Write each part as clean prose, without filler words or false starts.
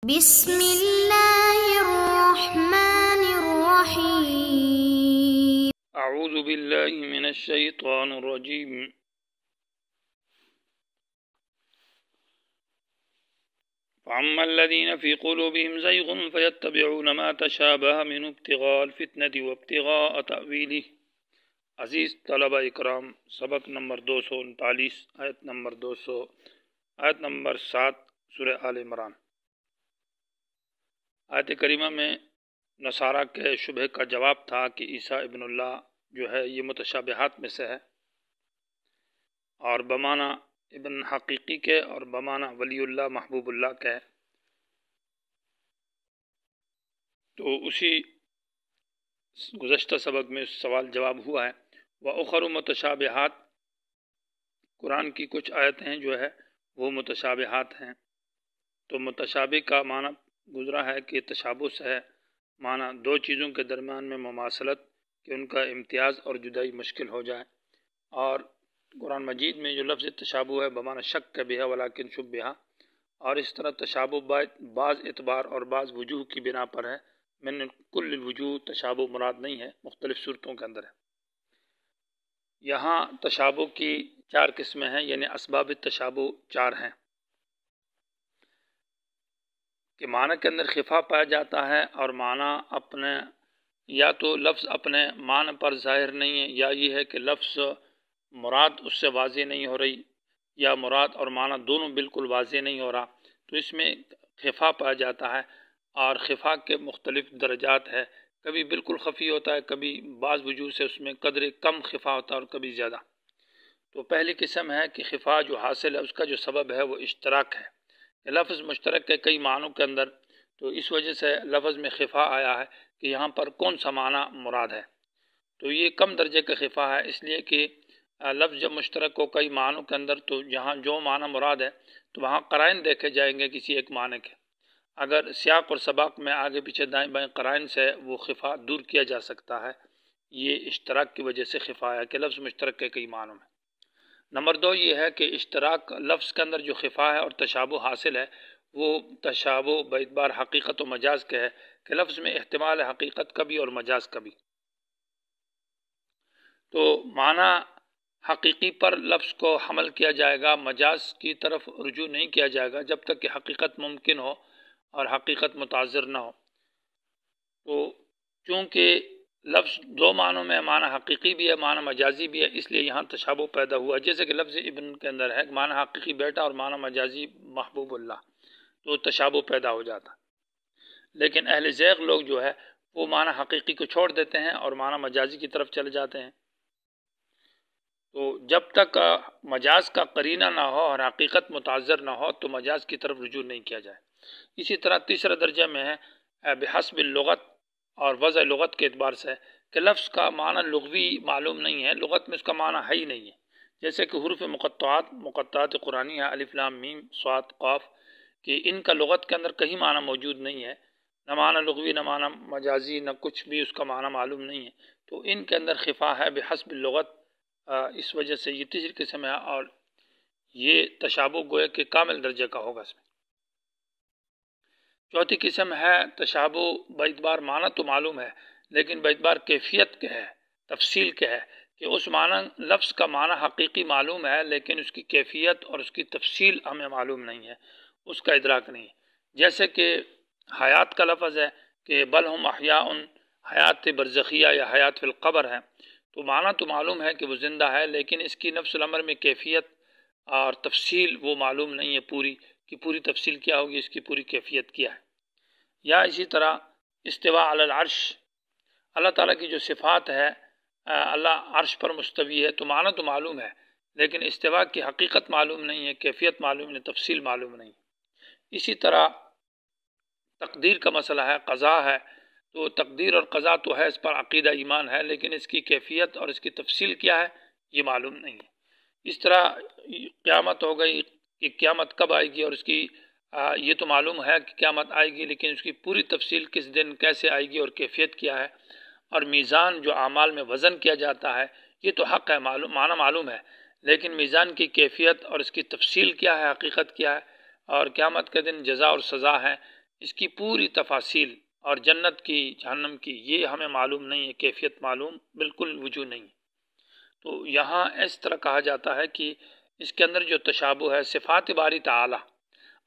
بسم اللہ الرحمن الرحیم۔ اعوذ باللہ من الشیطان الرجیم۔ فاما الذین فی قلوبهم زیغ فیتبعون ما تشابہ من ابتغاء الفتنة وابتغاء تأویلہ۔ عزیز طلبہ اکرام، سبق نمبر 239 آیت نمبر 7 سورہ آل عمران۔ آیت کریمہ میں نصارہ کے شبہ کا جواب تھا کہ عیسیٰ ابن اللہ جو ہے یہ متشابہات میں سے ہے، اور بمعنی ابن حقیقی کے اور بمعنی ولی اللہ محبوب اللہ کے ہے۔ تو اسی گزشتہ سبق میں سوال جواب ہوا ہے۔ وَأُخَرُ متشابہات، قرآن کی کچھ آیتیں جو ہے وہ متشابہات ہیں۔ تو متشابہ کا معنی گزرا ہے کہ تشابہ سے ہے، معنی دو چیزوں کے درمیان میں مماثلت، کہ ان کا امتیاز اور جدائی مشکل ہو جائے۔ اور قرآن مجید میں جو لفظ تشابہ ہے بمعنی شک کا بھی ہے ولیکن شبہ، اور اس طرح تشابہ بعض اعتبار اور بعض وجوہ کی بنا پر ہے، من کل الوجوہ تشابہ مراد نہیں ہے، مختلف صورتوں کے اندر ہے۔ یہاں تشابہ کی 4 قسمیں ہیں، یعنی اسباب تشابہ 4 ہیں، کہ معنی کے اندر خفا پایا جاتا ہے، اور معنی اپنے یا تو لفظ اپنے معنی پر ظاہر نہیں ہے، یا یہ ہے کہ لفظ مراد اس سے واضح نہیں ہو رہی، یا مراد اور معنی دونوں بالکل واضح نہیں ہو رہا، تو اس میں خفا پایا جاتا ہے۔ اور خفا کے مختلف درجات ہے، کبھی بالکل خفی ہوتا ہے، کبھی بعض وجوہ سے اس میں قدر کم خفا ہوتا ہے اور کبھی زیادہ۔ تو پہلی قسم ہے کہ خفا جو حاصل ہے اس کا جو سبب ہے وہ اشتراک ہے، کہ لفظ مشترک ہے کئی معنوں کے اندر، تو اس وجہ سے لفظ میں خفا آیا ہے کہ یہاں پر کون سا معنی مراد ہے۔ تو یہ کم درجے کا خفا ہے، اس لیے کہ لفظ جب مشترک ہو کئی معنوں کے اندر تو جہاں جو معنی مراد ہے تو وہاں قرائن دیکھے جائیں گے کسی ایک معنی کے۔ اگر سیاق اور سباق میں آگے پیچھے دائیں بائیں قرائن سے وہ خفا دور کیا جا سکتا ہے، یہ اشتراک کی وجہ سے خفا ہے کہ لفظ مشترک ہے کئی معنوں میں۔ نمبر 2 یہ ہے کہ اشتراک لفظ کے اندر جو خفا ہے اور تشابہ حاصل ہے وہ تشابہ باعتبار حقیقت و مجاز کے ہے، کہ لفظ میں احتمال ہے حقیقت کا بھی اور مجاز کا بھی۔ تو معنی حقیقی پر لفظ کو حمل کیا جائے گا، مجاز کی طرف رجوع نہیں کیا جائے گا جب تک کہ حقیقت ممکن ہو اور حقیقت متعذر نہ ہو۔ تو چونکہ لفظ دو معنوں میں، معنی حقیقی بھی ہے معنی مجازی بھی ہے، اس لیے یہاں تشابہ پیدا ہوا، جیسے کہ لفظ ابن کے اندر ہے معنی حقیقی بیٹا اور معنی مجازی محبوب اللہ، تو تشابہ پیدا ہو جاتا۔ لیکن اہل زیغ لوگ جو ہے وہ معنی حقیقی کو چھوڑ دیتے ہیں اور معنی مجازی کی طرف چلے جاتے ہیں۔ تو جب تک مجاز کا قرینہ نہ ہو اور حقیقت متعذر نہ ہو تو مجاز کی طرف رجوع نہیں کیا جائے۔ اسی طرح تیسرا درجہ میں ہے بحسب اللغت اور وضع لغت کے اعتبار سے، کہ لفظ کا معنی لغوی معلوم نہیں ہے، لغت میں اس کا معنی ہے ہی نہیں ہے، جیسے کہ حروف مقطعات قرآنی ہے، الف لام میم صاد قاف، کہ ان کا لغت کے اندر کہیں معنی موجود نہیں ہے، نہ معنی لغوی نہ معنی مجازی، نہ کچھ بھی اس کا معنی معلوم نہیں ہے، تو ان کے اندر خفا ہے بحسب اللغت۔ اس وجہ سے یہ تیسری قسم ہے، اور یہ تشابہ گویا کہ کامل درجے کا ہوگا اس میں۔ چوتھی قسم ہے تشابہ باعتبار معنی تو معلوم ہے لیکن باعتبار کیفیت کے ہے، تفصیل کے ہے، کہ اس معنی لفظ کا معنی حقیقی معلوم ہے لیکن اس کی کیفیت اور اس کی تفصیل ہمیں معلوم نہیں ہے، اس کا ادراک نہیں ہے۔ جیسے کہ حیات کا لفظ ہے کہ بل ہم احیاء، حیات برزخیہ یا حیات فی القبر ہے، تو معنی تو معلوم ہے کہ وہ زندہ ہے لیکن اس کی نفس الامر میں کیفیت اور تفصیل وہ معلوم نہیں ہے، پوری تفصیل کیا ہوگی، اس کی پوری کیفیت کیا ہے۔ یا اسی طرح استواء علی العرش، اللہ تعالیٰ کی جو صفات ہے، اللہ عرش پر مستوی ہے، تو معنی تو معلوم ہے لیکن استواء کی حقیقت معلوم نہیں ہے، کیفیت معلوم نہیں، تفصیل معلوم نہیں۔ اسی طرح تقدیر کا مسئلہ ہے، قضاء ہے، تو تقدیر اور قضاء تو ہے، اس پر عقیدہ ایمان ہے لیکن اس کی کیفیت اور اس کی تفصیل کیا ہے یہ معلوم نہیں ہے۔ اس طرح قیامت ہو گئی کہ قیامت کب آئے گی، اور اس کی یہ تو معلوم ہے کہ قیامت آئے گی لیکن اس کی پوری تفصیل کس دن کیسے آئے گی اور کیفیت کیا ہے۔ اور میزان جو اعمال میں وزن کیا جاتا ہے یہ تو حق ہے، معنی معلوم ہے لیکن میزان کی کیفیت اور اس کی تفصیل کیا ہے، حقیقت کیا ہے، اور قیامت کے دن جزا اور سزا ہے اس کی پوری تفاصیل اور جنت کی جہنم کی یہ ہمیں معلوم نہیں ہے، کیفیت معلوم بالکل وجود نہیں ہے۔ تو یہاں اس طرح کہا جاتا ہے کہ اس کے اندر جو تشابہ ہے، صفات باری تعالی،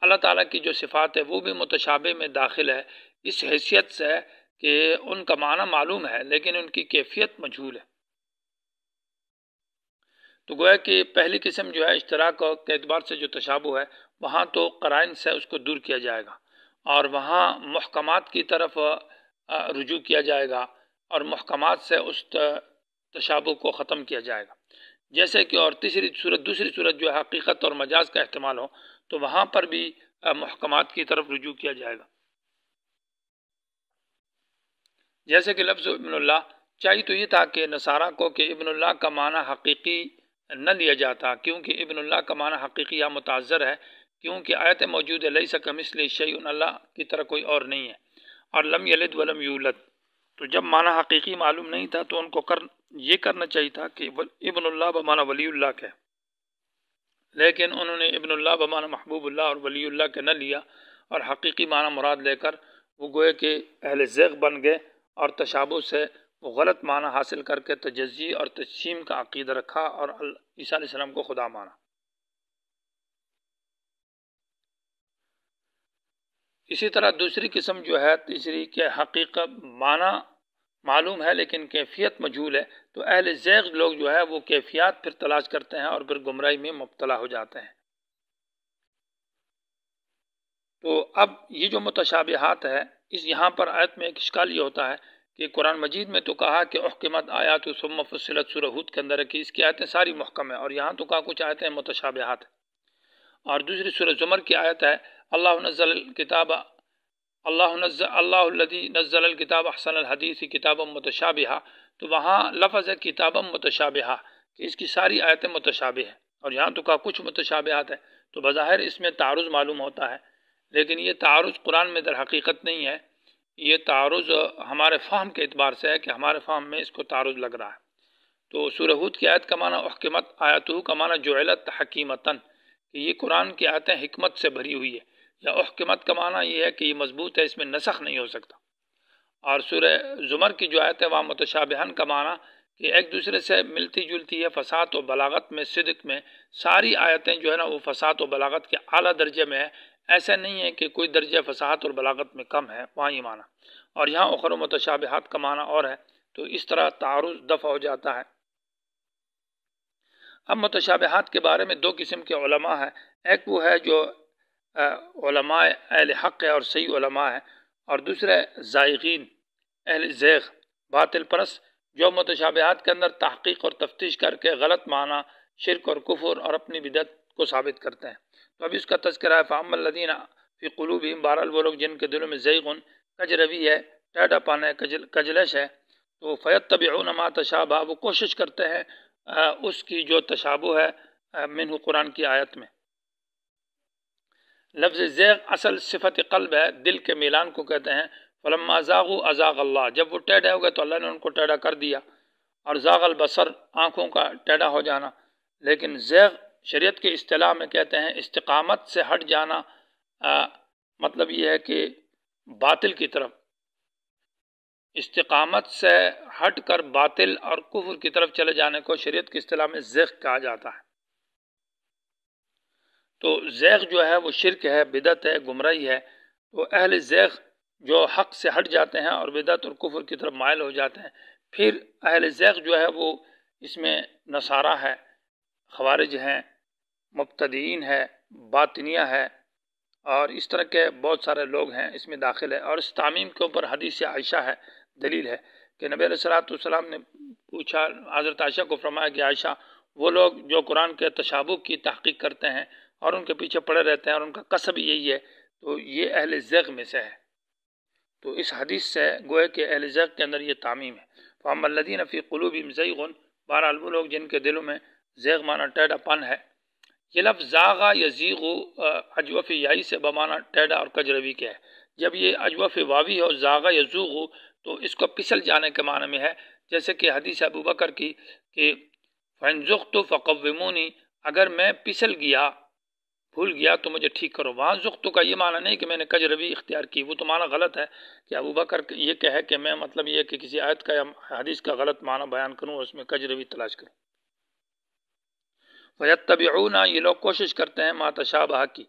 اللہ تعالیٰ کی جو صفات ہے وہ بھی متشابہ میں داخل ہے، اس حیثیت سے کہ ان کا معنی معلوم ہے لیکن ان کی کیفیت مجہول ہے۔ تو گویا کہ پہلی قسم جو ہے اشتراک کے اعتبار سے جو تشابہ ہے، وہاں تو قرائن سے اس کو دور کیا جائے گا اور وہاں محکمات کی طرف رجوع کیا جائے گا اور محکمات سے اس تشابہ کو ختم کیا جائے گا۔ جیسے کہ اور دوسری صورت جو ہے حقیقت اور مجاز کا احتمال ہو، تو وہاں پر بھی محکمات کی طرف رجوع کیا جائے گا۔ جیسے کہ لفظ ابن اللہ، چاہیے تو یہ تھا کہ نصارہ کو کہ ابن اللہ کا معنی حقیقی نہ لیا جاتا، کیونکہ ابن اللہ کا معنی حقیقی یا متعذر ہے، کیونکہ آیت موجود ہے لیس کمثلہ شیء، اللہ کی طرح کوئی اور نہیں ہے، اور لم یلد ولم یولد۔ تو جب معنی حقیقی معلوم نہیں تھا تو ان کو یہ کرنا چاہیے تھا کہ ابن اللہ بمعنی ولی اللہ کے، لیکن انہوں نے ابن اللہ بمعنی محبوب اللہ اور ولی اللہ کے نہ لیا اور حقیقی معنی مراد لے کر وہ گوئے کہ اہل زیغ بن گئے اور تشابہ سے وہ غلط معنی حاصل کر کے تجزی اور تجسیم کا عقیدہ رکھا اور عیسیٰ علیہ السلام کو خدا مانا۔ اسی طرح دوسری قسم جو ہے تیسری کہ حقیقت معنی معلوم ہے لیکن کیفیت مجہول ہے، تو اہل زیغ لوگ جو ہے وہ کیفیات پھر تلاش کرتے ہیں اور پھر گمراہی میں مبتلا ہو جاتے ہیں۔ تو اب یہ جو متشابہات ہے، اس یہاں پر آیت میں ایک اشکال یہ ہوتا ہے کہ قرآن مجید میں تو کہا کہ احکمت آیات ثم فصلت، سورہ ہود کے اندر ہے کہ اس کی آیتیں ساری محکم ہیں، اور یہاں تو کہا کچھ آیتیں متشابہات ہیں۔ اور دوسری سورہ زمر کی آیت ہے اللہ نزل الکتاب اللہ الذی نزل الکتاب احسن الحدیث کتابا متشابہہ، تو وہاں لفظ ہے کتابا متشابہہ کہ اس کی ساری آیتیں متشابہ ہیں، اور یہاں تو کہا کچھ متشابہات ہیں، تو بظاہر اس میں تعارض معلوم ہوتا ہے، لیکن یہ تعارض قرآن میں در حقیقت نہیں ہے، یہ تعارض ہمارے فہم کے اعتبار سے ہے کہ ہمارے فہم میں اس کو تعارض لگ رہا ہے۔ تو سورہ ہود کی آیت کا معنی احکمت آیاتہ کا معنی جعلت حکیمتاً، کہ یہ قرآن کی آیتیں حکمت سے بھری ہوئی ہے، یا احکمت کا معنی یہ ہے کہ یہ مضبوط ہے، اس میں نسخ نہیں ہو سکتا۔ اور سورہ زمر کی جو آیت ہے وہاں متشابہن کا معنی کہ ایک دوسرے سے ملتی جلتی ہے، فصاحت و بلاغت میں، صدق میں، ساری آیتیں جو ہے نا وہ فصاحت و بلاغت کے اعلیٰ درجے میں ہے، ایسا نہیں ہے کہ کوئی درجہ فصاحت اور بلاغت میں کم ہے، وہاں یہ معنی۔ اور یہاں اخر متشابہات کا معنی اور ہے، تو اس طرح تعارض دفع ہو جاتا ہے۔ اب متشابہات کے بارے میں دو قسم کے علماء ہیں، ایک وہ ہے جو علماء اہل حق ہے اور صحیح علماء ہے، اور دوسرے زائغین اہل زیغ باطل پرست جو متشابہات کے اندر تحقیق اور تفتیش کر کے غلط معنی، شرک اور کفر اور اپنی بدعت کو ثابت کرتے ہیں۔ تو اب اس کا تذکرہ ہے فَأَمَّا الَّذِينَ فِي قُلُوبِهِمْ، بہرحال وہ لوگ جن کے دلوں میں زیغن کج روی ہے، ٹیڑھا پن ہے، کجلش ہے، تو فَيَتَّبِعُونَ مَا تَشَابَهَ، وہ کوشش کرتے ہیں اس کی جو تشابہ ہے منہ قرآن کی آیت میں۔ لفظ زیغ اصل صفت قلب ہے، دل کے میلان کو کہتے ہیں۔ فَلَمَّا زَاغُوا أَزَاغَ اللَّهُ، جب وہ ٹیڑھے ہو گئے تو اللہ نے ان کو ٹیڑھا کر دیا، اور زاغ البصر آنکھوں کا ٹیڑھا ہو جانا۔ لیکن زیغ شریعت کے اصطلاح میں کہتے ہیں استقامت سے ہٹ جانا، مطلب یہ ہے کہ باطل کی طرف، استقامت سے ہٹ کر باطل اور کفر کی طرف چلے جانے کو شریعت کی اصطلاح میں زیغ کہا جاتا ہے۔ تو زیغ جو ہے وہ شرک ہے، بدعت ہے، گمراہی ہے۔ تو اہل زیغ جو حق سے ہٹ جاتے ہیں اور بدعت اور کفر کی طرف مائل ہو جاتے ہیں، پھر اہل زیغ جو ہے وہ اس میں نصارہ ہے، خوارج ہیں، مبتدئین ہے، باطنیہ ہے، اور اس طرح کے بہت سارے لوگ ہیں اس میں داخل ہے۔ اور اس تعمیم کے اوپر حدیث عائشہ ہے، دلیل ہے کہ نبی علیہ السلام نے پوچھا، حضرت عائشہ کو فرمایا کہ عائشہ، وہ لوگ جو قرآن کے تشابہ کی تحقیق کرتے ہیں اور ان کے پیچھے پڑے رہتے ہیں اور ان کا کسب یہی ہے، تو یہ اہل زیغ میں سے ہے۔ تو اس حدیث سے گوئے کہ اہل زیغ کے اندر یہ تعمیم ہے۔ فَأَمَّا الَّذِينَ فِي قُلُوبِهِمْ زَيْغٌ، بہرحال وہ لوگ جن کے دلوں میں زیغ معنی ٹیڑھا پن ہے۔ یہ لفظ زاغا یزیغ اجوف یائی سے بمعنی ٹیڑھا اور کجروی کے ہے۔ جب یہ اجوف واوی ہو زاغا یزوغ تو اس کو پسل جانے کے معنی میں ہے، جیسے کہ حدیث ابو بکر کی کہ فَإِن زُغْتُ فَقَوِّمُونِی، اگر میں پسل گیا بھول گیا تو مجھے ٹھیک کرو۔ وہاں زغت کا یہ معنی نہیں کہ میں نے کج روی اختیار کی، وہ تو معنی غلط ہے کہ ابو بکر یہ کہے کہ میں مطلب یہ کہ کسی آیت کا یا حدیث کا غلط معنی بیان کروں اور اس میں کج روی تلاش کروں۔ وَيَتَّبِعُونَ یہ لوگ کوشش کرتے ہیں مَا تَشَابَهَ کی،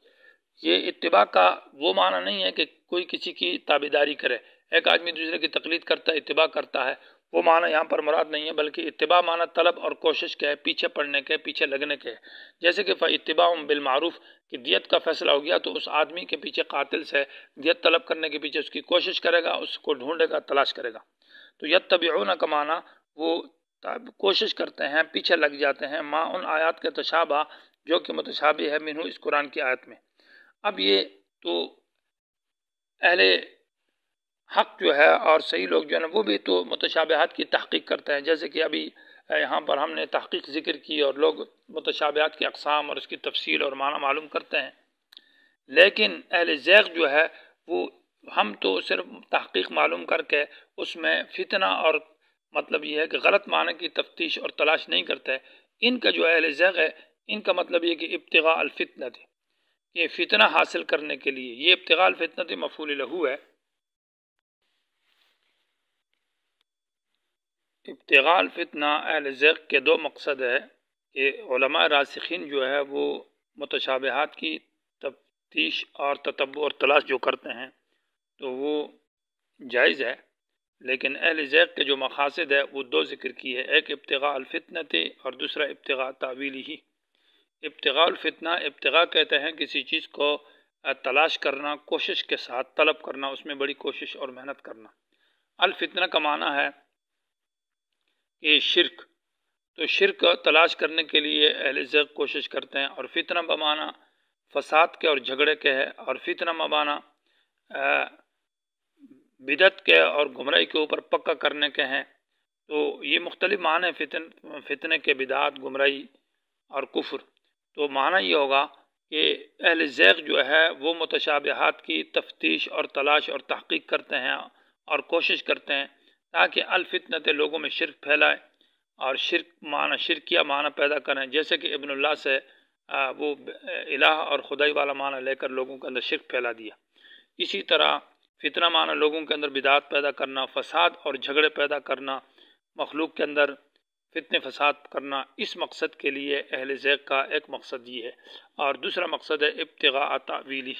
یہ اتباع کا وہ معنی نہیں ہے کہ کوئی کسی کی تابعداری کرے، ایک آدمی دوسرے کی تقلید کرتا ہے، اتباع کرتا ہے، وہ معنی یہاں پر مراد نہیں ہے، بلکہ اتباع معنی طلب اور کوشش کے ہے، پیچھے پڑنے کے، پیچھے لگنے کے، جیسے کہ فَاتِّبَاعٌ بِالْمَعْرُوف کہ دیت کا فیصلہ ہو گیا تو اس آدمی کے پیچھے قاتل سے دیت طلب کرنے کے پیچھے اس کی کوشش کرے گا، اس کو ڈھونڈے گا، تلاش کرے گا۔ تو یتبعون کا معنی وہ کوشش کرتے ہیں، پیچھے لگ جاتے ہیں، ماں ان آیات کے تشابہ جو کہ متشابہ ہے منہ اس قرآن کی آیت میں۔ اب یہ تو اہل حق جو ہے اور صحیح لوگ جو ہے نا وہ بھی تو متشابہات کی تحقیق کرتے ہیں، جیسے کہ ابھی یہاں پر ہم نے تحقیق ذکر کی اور لوگ متشابہات کی اقسام اور اس کی تفصیل اور معنی معلوم کرتے ہیں، لیکن اہل زیغ جو ہے وہ ہم تو صرف تحقیق معلوم کر کے اس میں فتنہ اور مطلب یہ ہے کہ غلط معنی کی تفتیش اور تلاش نہیں کرتے۔ ان کا جو اہل زیغ ہے ان کا مطلب یہ کہ ابتغاء الفتنہ تھے، یہ فتنہ حاصل کرنے کے لیے، یہ ابتغاء الفتنہ مفعول لہو ہے۔ ابتغاء الفتنہ اہل زیغ کے دو مقصد ہے کہ علماء راسخین جو ہے وہ متشابہات کی تفتیش اور تتبع اور تلاش جو کرتے ہیں تو وہ جائز ہے، لیکن اہل زیغ کے جو مقاصد ہے وہ دو ذکر کی ہے، ایک ابتغاء الفتنہ اور دوسرا ابتغاء تعویلی ہی۔ ابتغاء الفتنہ ابتغاء کہتے ہیں کسی چیز کو تلاش کرنا، کوشش کے ساتھ طلب کرنا، اس میں بڑی کوشش اور محنت کرنا۔ الفتنہ کا معنی ہے کہ شرک، تو شرک تلاش کرنے کے لیے اہل زیغ کوشش کرتے ہیں، اور فتنہ بمعنی فساد کے اور جھگڑے کے ہے، اور فتنہ بمعنی بدعت کے اور گمراہی کے اوپر پکا کرنے کے ہیں۔ تو یہ مختلف معنی فتنے کے، بدعات، گمراہی اور کفر۔ تو معنی یہ ہوگا کہ اہل زیغ جو ہے وہ متشابہات کی تفتیش اور تلاش اور تحقیق کرتے ہیں اور کوشش کرتے ہیں تاکہ الفتنت لوگوں میں شرک پھیلائے اور شرکیہ معنی پیدا کریں، جیسے کہ ابن اللہ سے وہ الہ اور خدائی والا معنی لے کر لوگوں کے اندر شرک پھیلا دیا۔ اسی طرح فتنہ معنی لوگوں کے اندر بدعات پیدا کرنا، فساد اور جھگڑے پیدا کرنا، مخلوق کے اندر فتنے فساد کرنا، اس مقصد کے لیے اہل زیغ کا ایک مقصد یہ ہے، اور دوسرا مقصد ہے ابتغاء تعویلی۔